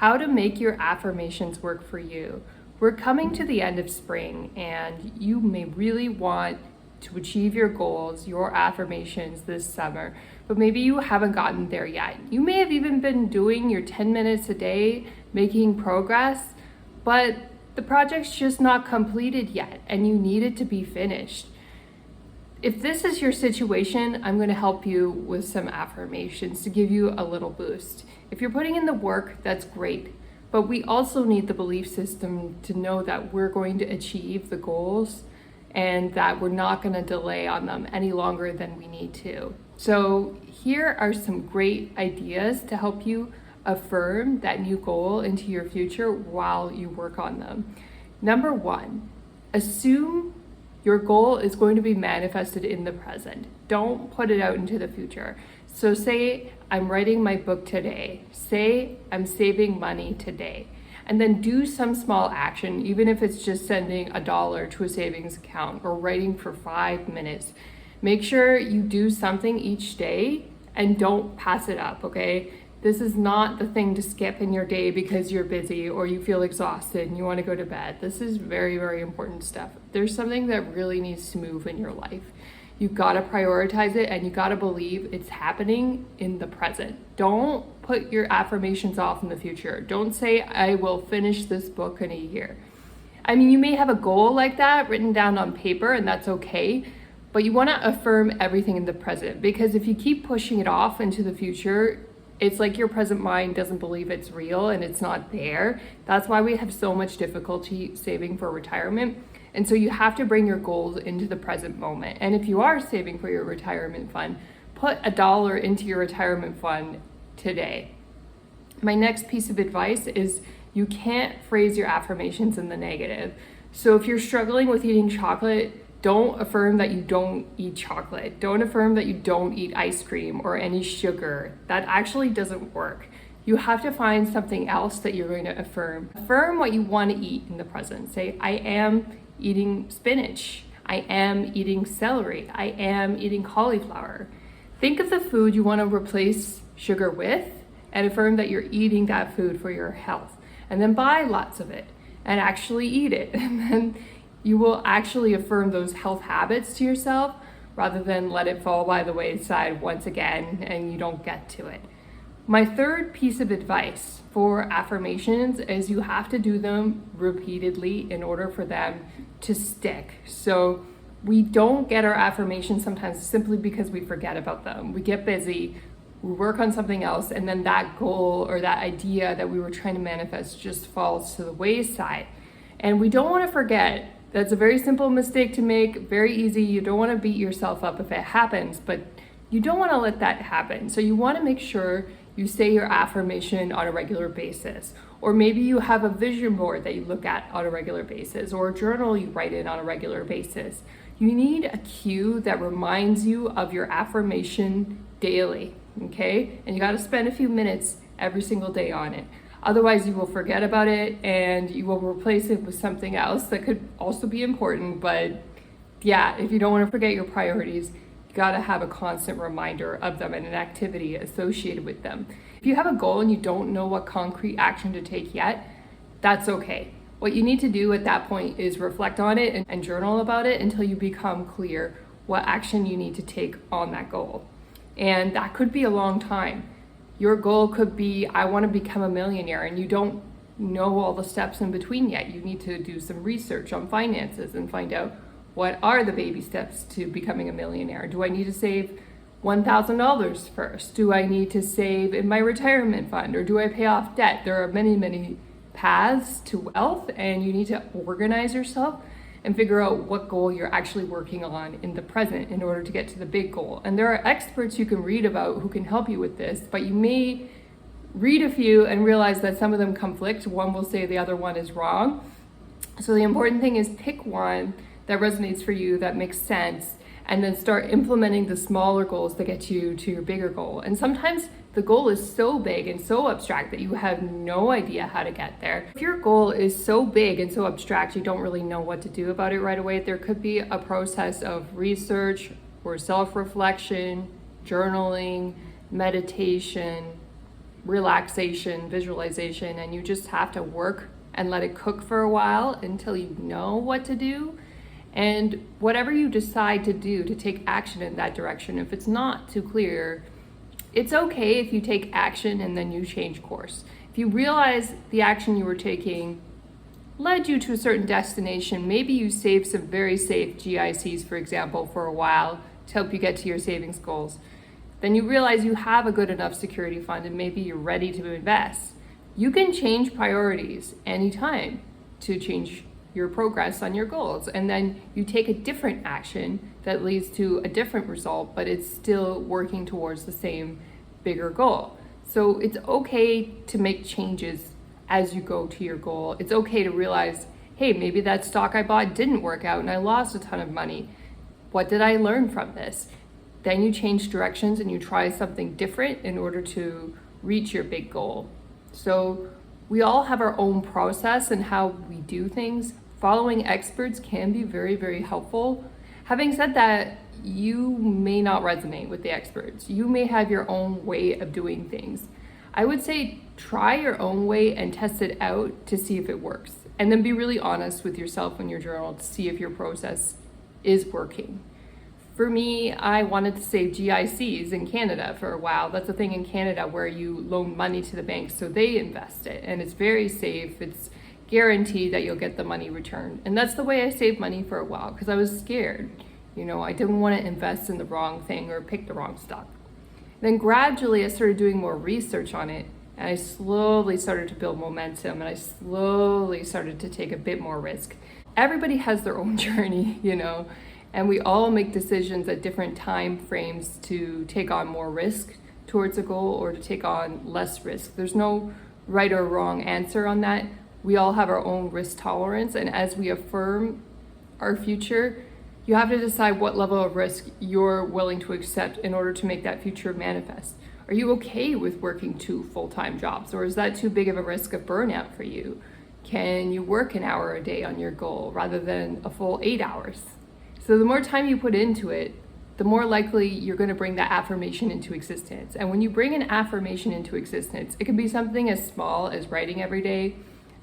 how to make your affirmations work for you. We're coming to the end of spring, and you may really want to achieve your goals, your affirmations this summer, but maybe you haven't gotten there yet. You may have even been doing your 10 minutes a day, making progress, but the project's just not completed yet, and you need it to be finished. If this is your situation, I'm going to help you with some affirmations to give you a little boost. If you're putting in the work, that's great. But we also need the belief system to know that we're going to achieve the goals and that we're not going to delay on them any longer than we need to. So here are some great ideas to help you affirm that new goal into your future while you work on them. Number one, assume your goal is going to be manifested in the present. Don't put it out into the future. So say I'm writing my book today. Say I'm saving money today. And then do some small action, even if it's just sending $1 to a savings account or writing for 5 minutes. Make sure you do something each day and don't pass it up, okay? This is not the thing to skip in your day because you're busy or you feel exhausted and you want to go to bed. This is very, very important stuff. There's something that really needs to move in your life. You've got to prioritize it, and you got to believe it's happening in the present. Don't put your affirmations off in the future. Don't say, I will finish this book in a year. I mean, you may have a goal like that written down on paper, and that's okay, but you want to affirm everything in the present, because if you keep pushing it off into the future, it's like your present mind doesn't believe it's real and it's not there. That's why we have so much difficulty saving for retirement. And so you have to bring your goals into the present moment. And if you are saving for your retirement fund, put $1 into your retirement fund today. My next piece of advice is you can't phrase your affirmations in the negative. So if you're struggling with eating chocolate, don't affirm that you don't eat chocolate. Don't affirm that you don't eat ice cream or any sugar. That actually doesn't work. You have to find something else that you're going to affirm. Affirm what you want to eat in the present. Say, I am eating spinach. I am eating celery. I am eating cauliflower. Think of the food you want to replace sugar with and affirm that you're eating that food for your health. And then buy lots of it and actually eat it. And then you will actually affirm those health habits to yourself rather than let it fall by the wayside once again and you don't get to it. My third piece of advice for affirmations is you have to do them repeatedly in order for them to stick. So we don't get our affirmations sometimes simply because we forget about them. We get busy, we work on something else, and then that goal or that idea that we were trying to manifest just falls to the wayside. And we don't want to forget. That's a very simple mistake to make, very easy. You don't want to beat yourself up if it happens, but you don't want to let that happen. So you want to make sure you say your affirmation on a regular basis. Or maybe you have a vision board that you look at on a regular basis, or a journal you write in on a regular basis. You need a cue that reminds you of your affirmation daily, okay? And you got to spend a few minutes every single day on it. Otherwise, you will forget about it and you will replace it with something else that could also be important. But yeah, if you don't want to forget your priorities, you got to have a constant reminder of them and an activity associated with them. If you have a goal and you don't know what concrete action to take yet, that's okay. What you need to do at that point is reflect on it and journal about it until you become clear what action you need to take on that goal. And that could be a long time. Your goal could be, I want to become a millionaire, and you don't know all the steps in between yet. You need to do some research on finances and find out what are the baby steps to becoming a millionaire. Do I need to save $1,000 first? Do I need to save in my retirement fund, or do I pay off debt? There are many, many paths to wealth, and you need to organize yourself and figure out what goal you're actually working on in the present in order to get to the big goal. And there are experts you can read about who can help you with this, but you may read a few and realize that some of them conflict. One will say the other one is wrong. So the important thing is pick one that resonates for you, that makes sense, and then start implementing the smaller goals that get you to your bigger goal. And sometimes the goal is so big and so abstract that you have no idea how to get there. If your goal is so big and so abstract, you don't really know what to do about it right away, there could be a process of research or self-reflection, journaling, meditation, relaxation, visualization, and you just have to work and let it cook for a while until you know what to do. And whatever you decide to do, to take action in that direction, if it's not too clear, it's okay if you take action and then you change course. If you realize the action you were taking led you to a certain destination, maybe you saved some very safe GICs, for example, for a while to help you get to your savings goals, then you realize you have a good enough security fund and maybe you're ready to invest. You can change priorities anytime to change your progress on your goals, and then you take a different action that leads to a different result, but it's still working towards the same bigger goal. So it's okay to make changes as you go to your goal. It's okay to realize, hey, maybe that stock I bought didn't work out and I lost a ton of money. What did I learn from this? Then you change directions and you try something different in order to reach your big goal. So we all have our own process and how we do things. Following experts can be very, very helpful. Having said that, you may not resonate with the experts. You may have your own way of doing things. I would say try your own way and test it out to see if it works. And then be really honest with yourself in your journal to see if your process is working. For me, I wanted to save GICs in Canada for a while. That's a thing in Canada where you loan money to the bank so they invest it. And it's very safe. It's guaranteed that you'll get the money returned. And that's the way I saved money for a while because I was scared. I didn't want to invest in the wrong thing or pick the wrong stock. Then gradually I started doing more research on it, and I slowly started to build momentum, and I slowly started to take a bit more risk. Everybody has their own journey, and we all make decisions at different time frames to take on more risk towards a goal or to take on less risk. There's no right or wrong answer on that. We all have our own risk tolerance, and as we affirm our future, you have to decide what level of risk you're willing to accept in order to make that future manifest. Are you okay with working 2 full-time jobs, or is that too big of a risk of burnout for you? Can you work an hour a day on your goal rather than a full 8 hours? So the more time you put into it, the more likely you're going to bring that affirmation into existence. And when you bring an affirmation into existence, it can be something as small as writing every day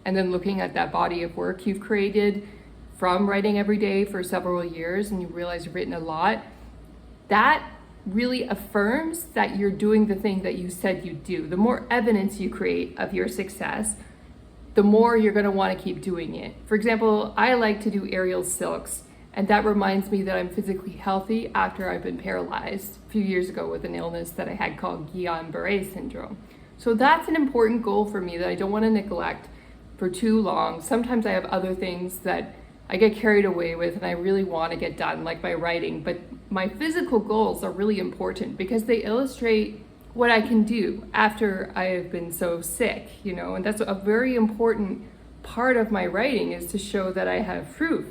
and then looking at that body of work you've created from writing every day for several years and you realize you've written a lot. That really affirms that you're doing the thing that you said you'd do. The more evidence you create of your success, the more you're going to want to keep doing it. For example, I like to do aerial silks, and that reminds me that I'm physically healthy after I've been paralyzed a few years ago with an illness that I had called Guillain-Barré syndrome. So that's an important goal for me that I don't want to neglect for too long. Sometimes I have other things that I get carried away with and I really want to get done, like my writing, but my physical goals are really important because they illustrate what I can do after I have been so sick, and that's a very important part of my writing, is to show that I have proof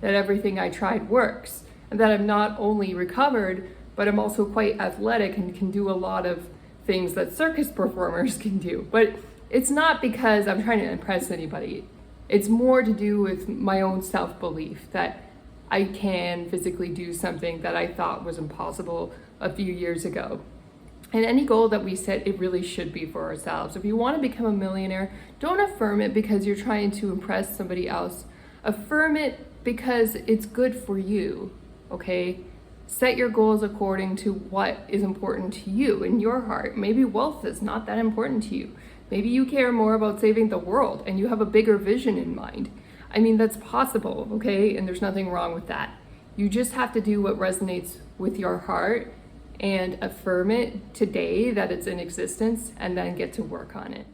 that everything I tried works and that I'm not only recovered, but I'm also quite athletic and can do a lot of things that circus performers can do. But it's not because I'm trying to impress anybody. It's more to do with my own self-belief that I can physically do something that I thought was impossible a few years ago. And any goal that we set, it really should be for ourselves. If you want to become a millionaire, don't affirm it because you're trying to impress somebody else. Affirm it because it's good for you, okay? Set your goals according to what is important to you in your heart. Maybe wealth is not that important to you. Maybe you care more about saving the world and you have a bigger vision in mind. I mean, that's possible, okay? And there's nothing wrong with that. You just have to do what resonates with your heart and affirm it today that it's in existence and then get to work on it.